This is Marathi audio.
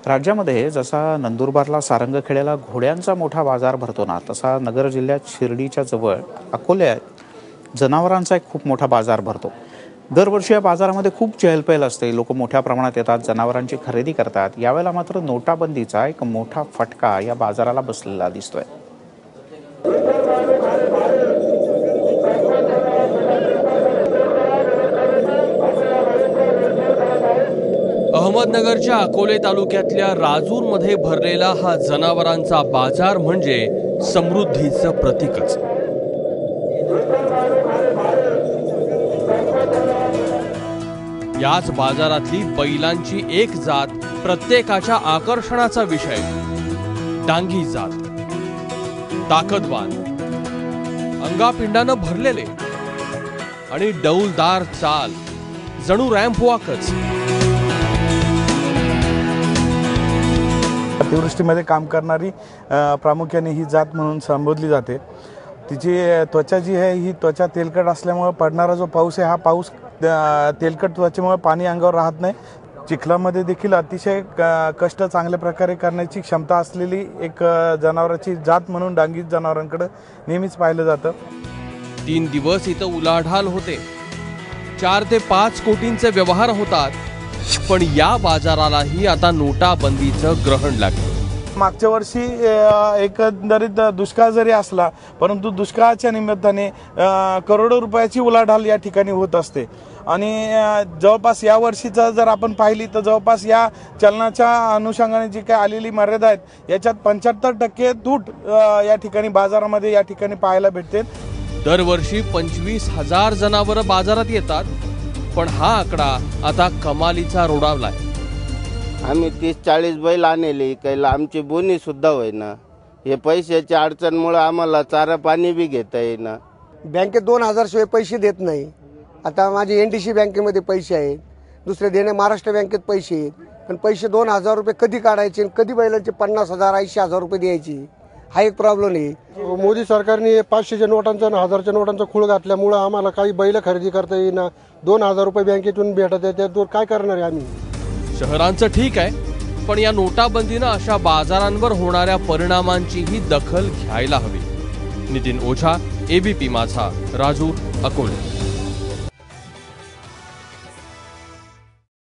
राज्यामध्ये जसा नंदुरबारला सारंगखेड्याला घोड्यांचा मोठा बाजार भरतो ना, तसा नगर जिल्ह्यात शिर्डीच्या जवळ अकोल्यात जनावरांचा एक खूप मोठा बाजार भरतो। दरवर्षी या बाजारामध्ये खूप चहलपहल असते, लोक मोठ्या प्रमाणात येतात, जनावरांची खरेदी करतात। यावेळेला मात्र नोटाबंदीचा एक मोठा फटका या बाजाराला बसलेला दिसतोय। अहमदनगरच्या अकोले तालुक्यातल्या राजूरमध्ये भरलेला हा जनावरांचा बाजार म्हणजे समृद्धीचं प्रतीकच। याच बाजारातली बैलांची एक जात प्रत्येकाच्या आकर्षणाचा विषय, डांगी जात। ताकदवान, अंगापिंडानं भरलेले आणि डौलदार चाल, जणू रॅम्प वॉकच। अतिवृष्टीमध्ये काम करणारी प्रामुख्याने ही जात म्हणून संबोधली जाते। तिची त्वचा जी आहे ही त्वचा तेलकट असल्यामुळे पडणारा जो पाऊस आहे हा पाऊस तेलकट त्वचेमुळे पाणी अंगावर राहत नाही। चिखलामध्ये देखील अतिशय कष्ट चांगल्या प्रकारे करण्याची क्षमता असलेली एक जनावरांची जात म्हणून डांगी जनावरांकडे नेहमीच पाहिलं जातं। 3 दिवस इथं उलाढाल होते, 4 ते 5 कोटींचे व्यवहार होतात, पण या बाजारालाही आता नोटाबंदीचं ग्रहण लागलं। मागच्या वर्षी एकंदरीत दुष्काळ जरी असला, परंतु दुष्काळाच्या निमित्ताने करोडो रुपयाची उलाढाल या ठिकाणी होत असते। आणि जवळपास या वर्षीचा जर आपण पाहिली तर जवळपास या चलनाच्या अनुषंगाने जी काय आलेली मर्यादा आहेत याच्यात 75% तूट या ठिकाणी बाजारामध्ये या ठिकाणी पाहायला भेटते। दरवर्षी 25,000 जनावरं बाजारात येतात, पण हा आकडा आता कमालीचा रोडावलाय। आम्ही 30-40 बैल आणले, काही आमची बोनी सुद्धा होईना। हे पैशाच्या अडचणमुळे आम्हाला चारा पाणी बी घेता येईना। बँकेत 2,000 शिवाय पैसे देत नाही। आता माझे एनडीसी बँकेमध्ये पैसे आहेत, दुसरे देणे महाराष्ट्र बँकेत पैसे आहेत, पण पैसे 2,000 रुपये कधी काढायचे, कधी बैलांचे 50,000 80,000 रुपये द्यायचे, हा एक प्रॉब्लेम आहे। मोदी सरकारने 500च्या नोटांचा आणि 1000च्या नोटांचा खूळ घातल्यामुळे आम्हाला काही बैल खरेदी करता येईना। 2,000 रुपये बँकेतून भेटत आहेत, त्यावर काय करणार आहे आम्ही? शहरांचं ठीक आहे, पण या नोटाबंदीनं अशा बाजारांवर होणाऱ्या परिणामांचीही दखल घ्यायला हवी। नितीन ओझा, एबीपी माझा, राजूर, अकोले।